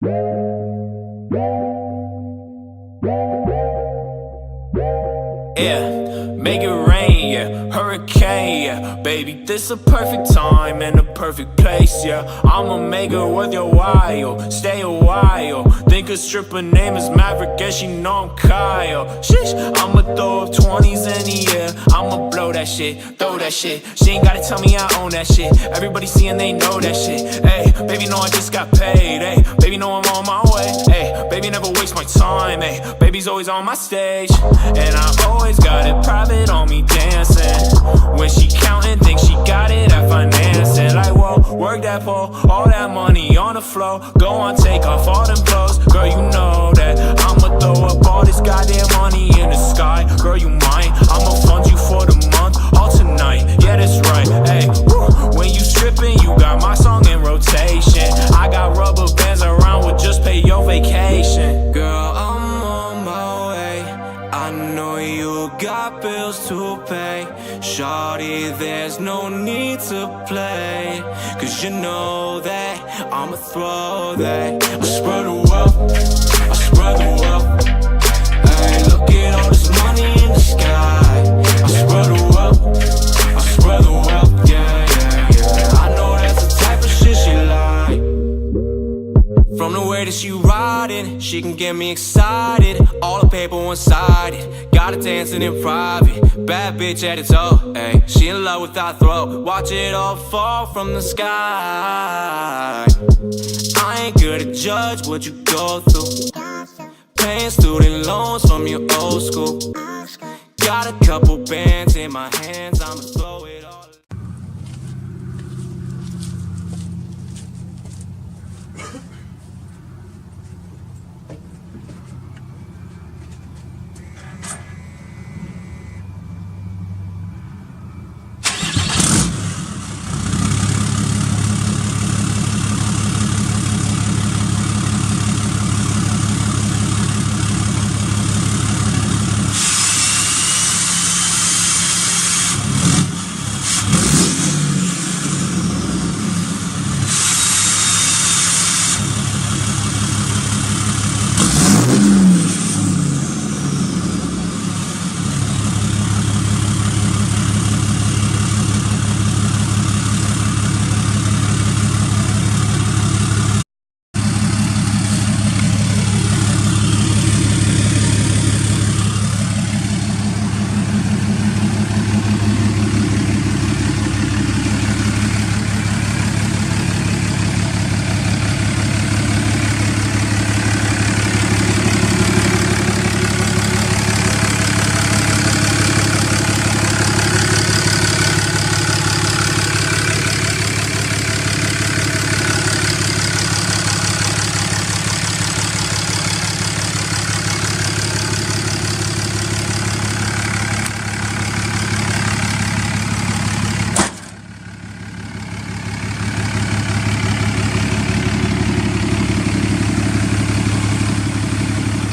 Yeah, make it rain, yeah, hurricane, yeah. Baby, this a perfect time and a perfect place, yeah. I'ma make it worth your while, stay a while. Think a stripper name is Maverick, guess she know I'm Kyle. Sheesh, I'ma throw up 20s in the air. I'ma blow that shit, throw that shit. She ain't gotta tell me I own that shit. Everybody seeing they know that shit. Hey, baby know I just got paid. Hey, baby know I'm on my way. Hey, baby never waste my time. Hey, baby's always on my stage, and I always got it private on me dancing. When she counting, think she got it at financing. Like, whoa, work that pole, all that money on the floor. Go on, take off all them clothes. Girl, you know that I'ma throw up all this goddamn money in the sky. Girl, you mine, I'ma fund you for the month, all tonight. Yeah, that's right, hey, woo. When you stripping, you got my song in rotation. I got rubber bands around, would just pay your vacation. Girl, I'm on my way, I know you got bills to pay. Shawty, there's no need to play, cause you know that I'ma throw that. I spread the wealth, I spread the wealth. Hey, look at all this money in the sky. I spread the wealth, I spread the wealth. Yeah, yeah, yeah. I know that's the type of shit she like. From the way that she riding, she can get me excited. All the paper one-sided, got her dancing in private. Bad bitch at its all, ayy. She in love with our throat, watch it all fall from the sky. I ain't good to judge what you go through, paying student loans from your old school. Got a couple bands in my hands, I'ma throw it all.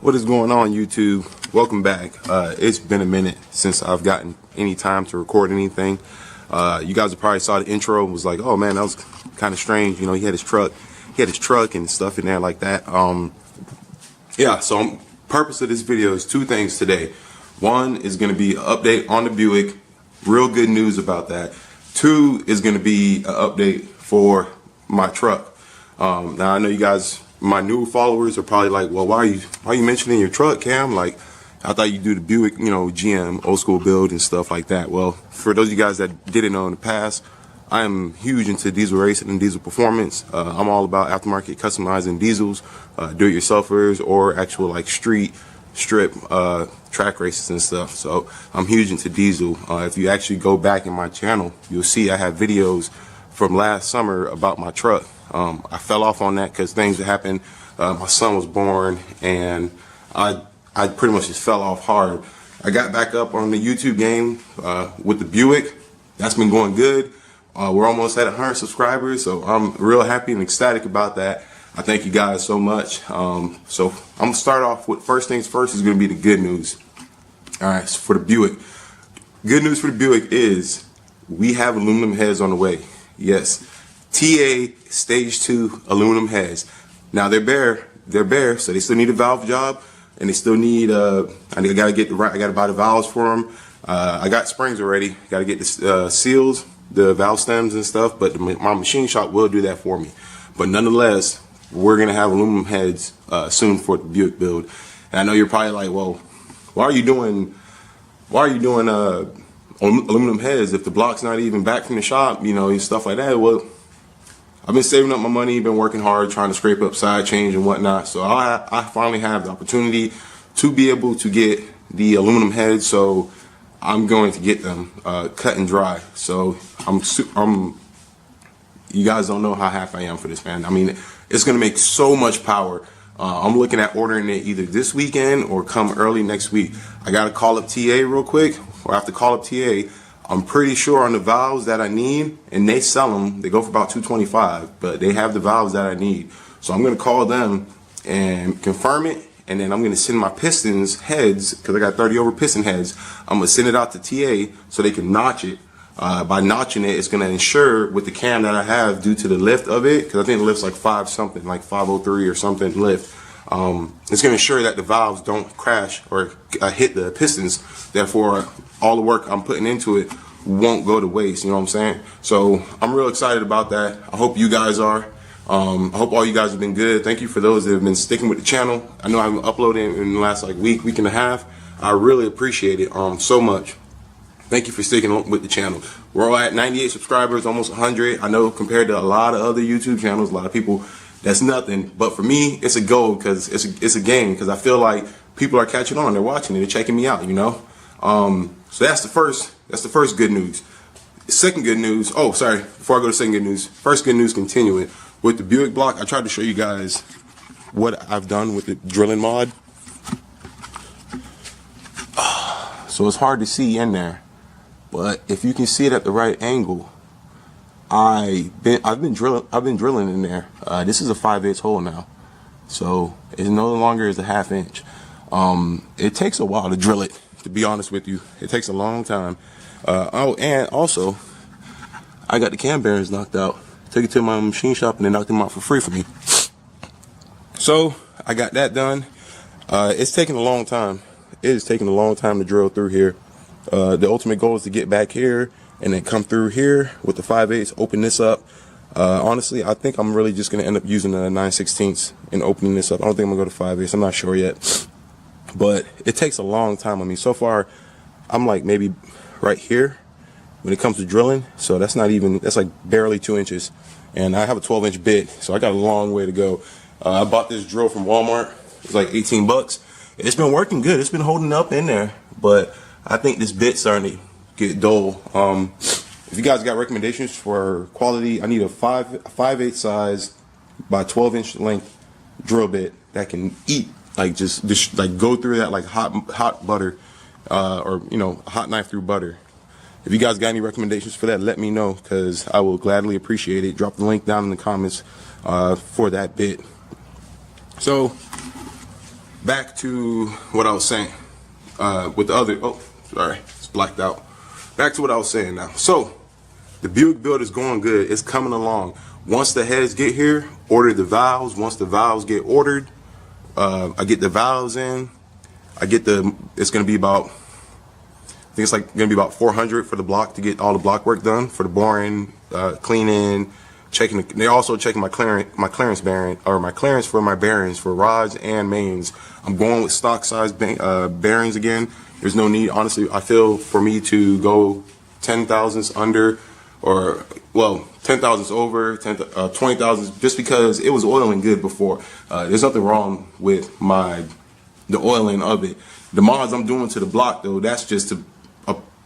What is going on, YouTube? Welcome back. It's been a minute since I've gotten any time to record anything. You guys probably saw the intro, was like, oh man, that was kind of strange. You know, he had his truck and stuff in there like that. Yeah, so purpose of this video is two things today. One is going to be an update on the Buick, real good news about that. Two is going to be an update for my truck. Now I know you guys, my new followers, are probably like, well, why are you mentioning your truck, Cam? Like, I thought you do the Buick, you know, GM, old school build and stuff like that. Well, for those of you guys that didn't know in the past, I am huge into diesel racing and diesel performance. I'm all about aftermarket customizing diesels, do-it-yourselfers, or actual like strip track races and stuff. So I'm huge into diesel. If you actually go back in my channel, you'll see I have videos from last summer about my truck. I fell off on that because things that happened. My son was born, and I pretty much just fell off hard. I got back up on the YouTube game with the Buick. That's been going good. We're almost at 100 subscribers, so I'm real happy and ecstatic about that. I thank you guys so much. So I'm gonna start off with, first things first is gonna be the good news. All right, so for the Buick, good news for the Buick is we have aluminum heads on the way. Yes, TA Stage 2 aluminum heads. Now they're bare, so they still need a valve job, and they still need I gotta buy the valves for them. I got springs already. Got to get the seals, the valve stems and stuff, but my machine shop will do that for me. But nonetheless, we're gonna have aluminum heads soon for the Buick build. And I know you're probably like, well, why are you doing aluminum heads if the block's not even back from the shop, you know, and stuff like that? Well, I've been saving up my money, been working hard, trying to scrape up side change and whatnot. So I finally have the opportunity to be able to get the aluminum heads. So I'm going to get them cut and dry. So you guys don't know how happy I am for this, man. I mean, it's gonna make so much power. I'm looking at ordering it either this weekend or come early next week. I gotta call up TA real quick, or I have to call up TA. I'm pretty sure on the valves that I need, and they sell them. They go for about $225, but they have the valves that I need. So I'm gonna call them and confirm it, and then I'm gonna send my pistons heads, because I got 30 over piston heads. I'm gonna send it out to TA so they can notch it. By notching it, it's gonna ensure with the cam that I have due to the lift of it, because I think the lift's like 5 something, like 503 or something lift. It's gonna ensure that the valves don't crash or hit the pistons. Therefore, all the work I'm putting into it won't go to waste. You know what I'm saying? So I'm real excited about that. I hope you guys are. I hope all you guys have been good. Thank you for those that have been sticking with the channel. I know I haven't uploaded in the last like week and a half. I really appreciate it so much. Thank you for sticking with the channel. We're all at 98 subscribers, almost 100. I know compared to a lot of other YouTube channels, a lot of people, that's nothing. But for me, it's a goal, because it's a game, because I feel like people are catching on. They're watching it. They're checking me out, you know. So that's the first good news. Second good news. Oh, sorry. Before I go to second good news, first good news continuing with the Buick block. I tried to show you guys what I've done with the drilling mod. So it's hard to see in there, but if you can see it at the right angle, I've been drilling in there. This is a 5/8 hole now, so it no longer is a 1/2 inch. It takes a while to drill it, to be honest with you. It takes a long time. Oh, and also, I got the cam bearings knocked out. Took it to my machine shop and they knocked them out for free for me. So I got that done. It's taking a long time. It is taking a long time to drill through here. The ultimate goal is to get back here and then come through here with the 5/8, open this up. Honestly, I think I'm really just gonna end up using a 9/16 and opening this up. I don't think I'm gonna go to 5/8. I'm not sure yet, but it takes a long time. I mean, so far I'm like maybe right here when it comes to drilling, so that's like barely 2 inches, and I have a 12-inch bit, so I got a long way to go. I bought this drill from Walmart. It's like 18 bucks. It's been working good. It's been holding up in there, but I think this bit's starting to get dull. If you guys got recommendations for quality, I need a 5/8 size by 12-inch length drill bit that can eat, like just like go through that like hot butter, or you know, hot knife through butter. If you guys got any recommendations for that, let me know, because I will gladly appreciate it. Drop the link down in the comments for that bit. So back to what I was saying with the other. Oh, sorry, it's blacked out. Back to what I was saying now. So the Buick build is going good. It's coming along. Once the heads get here, order the valves. Once the valves get ordered, I get the valves in. It's gonna be about, I think it's like gonna be about 400 for the block to get all the block work done for the boring, cleaning, checking. They're also checking my clearance bearing, or my clearance for my bearings for rods and mains. I'm going with stock size bearings again. There's no need, honestly. I feel for me to go 10 thousandths under, or well, 10 thousandths over, 20 thousandths, just because it was oiling good before. There's nothing wrong with the oiling of it. The mods I'm doing to the block though, that's just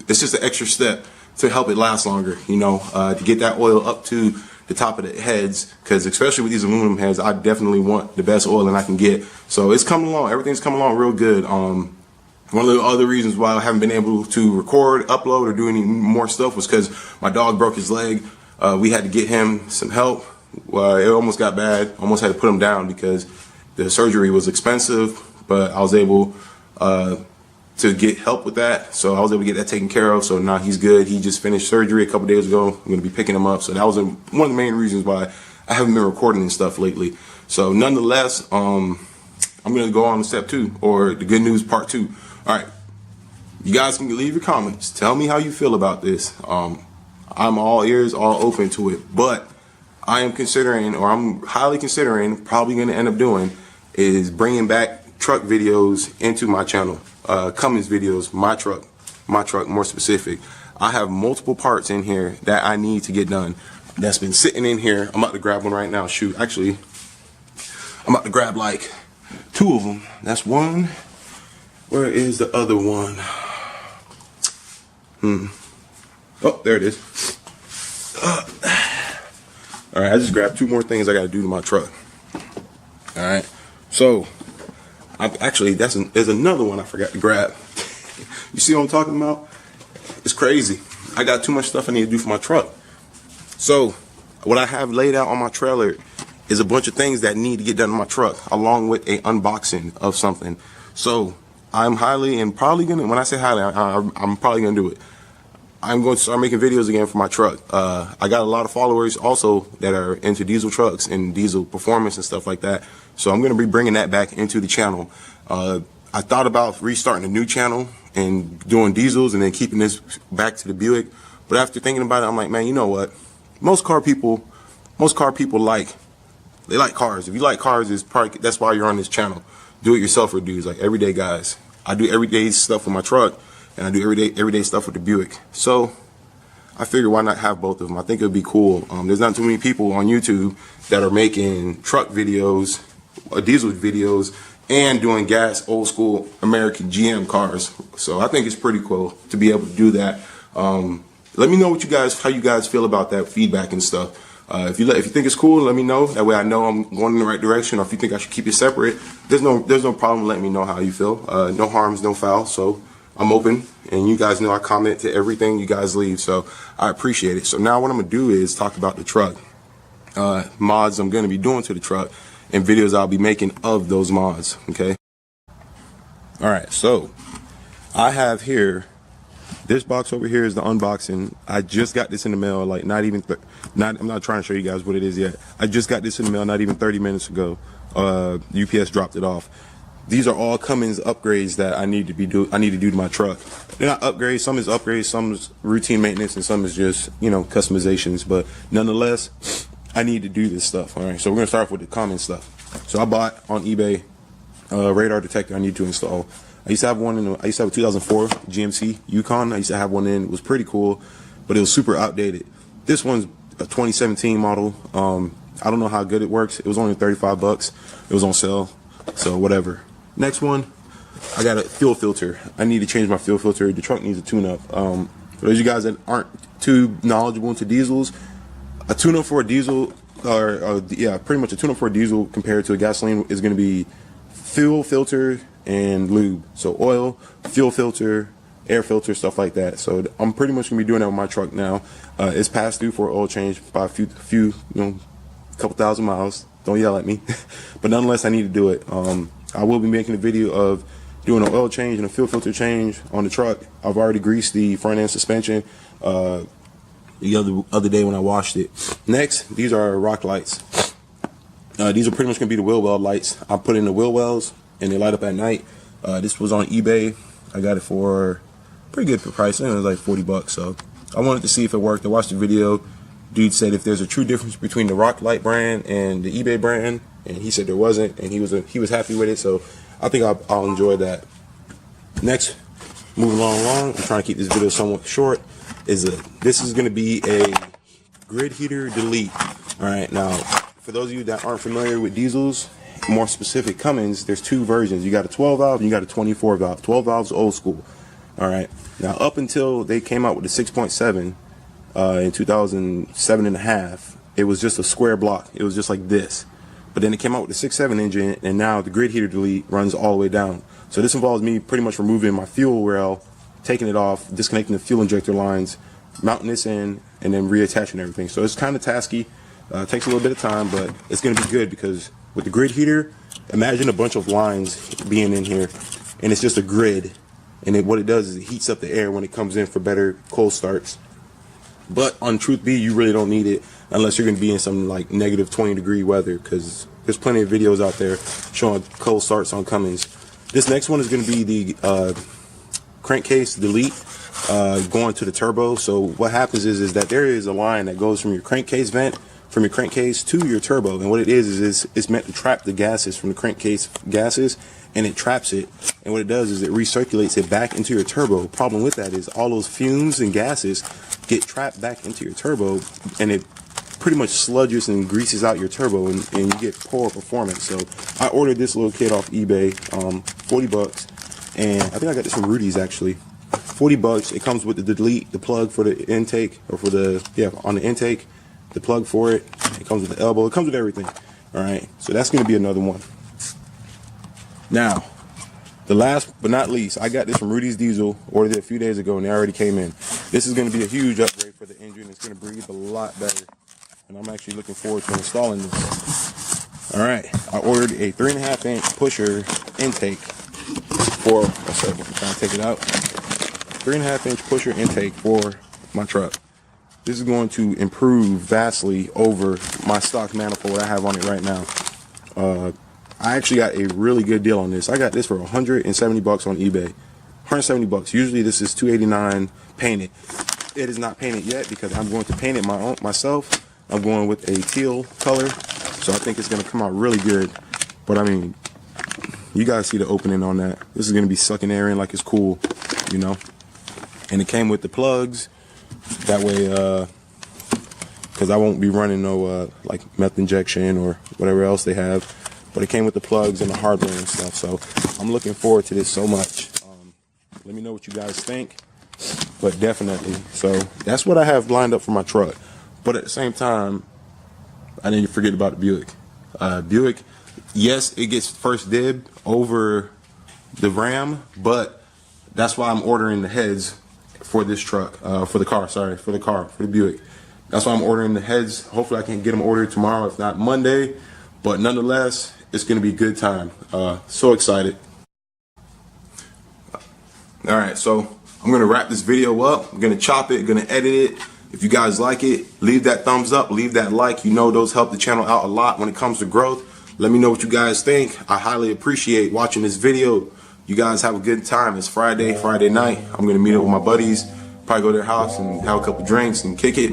it's just an extra step to help it last longer, you know, to get that oil up to the top of the heads, because especially with these aluminum heads, I definitely want the best oiling I can get. So it's coming along. Everything's coming along real good. One of the other reasons why I haven't been able to record, upload, or do any more stuff was because my dog broke his leg. We had to get him some help. It almost got bad. Almost had to put him down because the surgery was expensive, but I was able to get help with that. So I was able to get that taken care of. So now he's good. He just finished surgery a couple days ago. I'm going to be picking him up. So that was one of the main reasons why I haven't been recording and stuff lately. So nonetheless, I'm gonna go on to step 2, or the good news part 2. All right, you guys can leave your comments. Tell me how you feel about this. I'm all ears, all open to it. But I am considering, or I'm highly considering, probably gonna end up doing, is bringing back truck videos into my channel. Cummins videos, my truck more specific. I have multiple parts in here that I need to get done. That's been sitting in here. I'm about to grab one right now. Shoot, actually, I'm about to grab like 2 of them. That's one. Where is the other one? Oh, there it is. All right, I just grabbed 2 more things I got to do to my truck. All right, so there's another one I forgot to grab. You see what I'm talking about? It's crazy. I got too much stuff I need to do for my truck. So what I have laid out on my trailer is a bunch of things that need to get done in my truck, along with a unboxing of something. So I'm highly, and probably gonna, when I say highly, I'm probably gonna do it. I'm going to start making videos again for my truck. I got a lot of followers also that are into diesel trucks and diesel performance and stuff like that. So I'm going to be bringing that back into the channel. I thought about restarting a new channel and doing diesels and then keeping this back to the Buick. But after thinking about it, I'm like, man, you know what? Most car people like cars. If you like cars, that's why you're on this channel. Do-it-yourselfer dudes, like everyday guys. I do everyday stuff with my truck, and I do everyday stuff with the Buick. So I figured, why not have both of them? I think it would be cool. There's not too many people on YouTube that are making truck videos, diesel videos, and doing gas, old school American GM cars. So I think it's pretty cool to be able to do that. Let me know how you guys feel about that feedback and stuff. If you think it's cool, let me know. That way I know I'm going in the right direction. Or if you think I should keep it separate, there's no problem letting me know how you feel. No harms, no foul. So I'm open, and you guys know I comment to everything you guys leave. So I appreciate it. So now what I'm gonna do is talk about the truck, mods I'm gonna be doing to the truck, and videos I'll be making of those mods. Okay. All right. So I have here. This box over here is the unboxing. I just got this in the mail, like I'm not trying to show you guys what it is yet. I just got this in the mail not even 30 minutes ago. UPS dropped it off. These are all Cummins upgrades that I need to do to my truck. They're not upgrades. Some is upgrades, some is routine maintenance, and some is just, customizations. But nonetheless, I need to do this stuff. All right, so we're gonna start off with the common stuff. So I bought on eBay radar detector I need to install. I used to have a 2004 GMC Yukon. I used to have one in. It was pretty cool, but it was super outdated. This one's a 2017 model. I don't know how good it works. It was only $35. It was on sale, so whatever. Next one, I got a fuel filter. I need to change my fuel filter. The truck needs a tune-up. For those of you guys that aren't too knowledgeable into diesels, a tune-up for a diesel, pretty much a tune-up for a diesel compared to a gasoline is going to be fuel filter and lube. So oil, fuel filter, air filter, stuff like that. So I'm pretty much gonna be doing that with my truck now. It's past due for oil change by a few, couple thousand miles. Don't yell at me. But nonetheless, I need to do it. I will be making a video of doing an oil change and a fuel filter change on the truck. I've already greased the front end suspension the other day when I washed it. Next, these are rock lights. These are pretty much gonna be the wheel well lights. I put in the wheel wells and they light up at night. This was on eBay. I got it for pretty good price. It was like $40. So I wanted to see if it worked. I watched the video. Dude said if there's a true difference between the Rock Light brand and the eBay brand, and he said there wasn't, and he was happy with it. So I think I'll enjoy that. Next, moving along. I'm trying to keep this video somewhat short. This is going to be a grid heater delete. All right, now for those of you that aren't familiar with diesels, more specific Cummins, there's 2 versions. You got a 12 valve and you got a 24 valve. 12 valves old school. All right. Now up until they came out with the 6.7 in 2007 and a half, it was just a square block. It was just like this. But then it came out with the 6.7 engine, and now the grid heater delete runs all the way down. So this involves me pretty much removing my fuel rail, taking it off, disconnecting the fuel injector lines, mounting this in, and then reattaching everything. So it's kind of tasky. It takes a little bit of time, but it's going to be good because with the grid heater, imagine a bunch of lines being in here, and it's just a grid. And what it does is it heats up the air when it comes in for better cold starts. But on truth be, you really don't need it unless you're going to be in some like negative 20 degree weather, because There's plenty of videos out there showing cold starts on Cummins. This next one is going to be the crankcase delete going to the turbo. So what happens is that there is a line that goes from your crankcase vent, from your crankcase to your turbo, and what it is it's meant to trap the gases from the crankcase gases, and it traps it, and what it does is it recirculates it back into your turbo. Problem with that is all those fumes and gases get trapped back into your turbo, and it pretty much sludges and greases out your turbo, and you get poor performance. So I ordered this little kit off eBay, 40 bucks, and I think I got this from Rudy's actually. 40 bucks. It comes with the delete, the plug for the intake, or for the, on the intake, the plug for it. It comes with the elbow. It comes with everything. All right, so that's going to be another one. Now, the last but not least, I got this from Rudy's Diesel, ordered it a few days ago, and they already came in. This is going to be a huge upgrade for the engine. It's going to breathe a lot better, and I'm actually looking forward to installing this. All right, I ordered a 3.5-inch pusher intake for, one second, I'm trying to take it out. 3.5-inch pusher intake for my truck. This is going to improve vastly over my stock manifold I have on it right now. I actually got a really good deal on this. I got this for 170 bucks on eBay. 170 bucks. Usually this is 289 painted. It is not painted yet because I'm going to paint it myself. I'm going with a teal color, so I think it's going to come out really good. But I mean, you guys see the opening on that. This is going to be sucking air in like it's cool, you know. And it came with the plugs. That way, because I won't be running no like meth injection or whatever else they have. But it came with the plugs and the hardware and stuff, so I'm looking forward to this so much. Let me know what you guys think, but definitely. So that's what I have lined up for my truck. But at the same time, I didn't forget about the Buick. Buick, yes, it gets first dib over the Ram, but that's why I'm ordering the heads for this truck, for the Buick. That's why I'm ordering the heads. Hopefully I can get them ordered tomorrow, if not Monday. But nonetheless, it's going to be a good time. So excited. All right, so I'm going to wrap this video up. I'm going to chop it, going to edit it. If you guys like it, leave that thumbs up, leave that like. You know those help the channel out a lot when it comes to growth. Let me know what you guys think. I highly appreciate watching this video. You guys have a good time. It's Friday night. I'm going to meet up with my buddies, probably go to their house and have a couple drinks and kick it.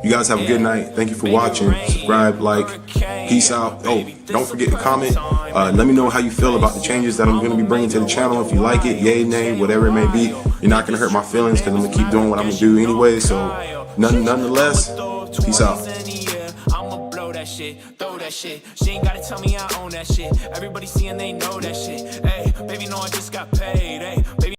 You guys have a good night. Thank you for watching. Subscribe, like, peace out. Oh, don't forget to comment. Let me know how you feel about the changes that I'm going to be bringing to the channel. If you like it, yay, nay, whatever it may be. You're not going to hurt my feelings because I'm going to keep doing what I'm going to do anyway. So, nonetheless, peace out. Throw that shit. She ain't gotta tell me I own that shit. Everybody seeing they know that shit. Hey, baby, no, I just got paid.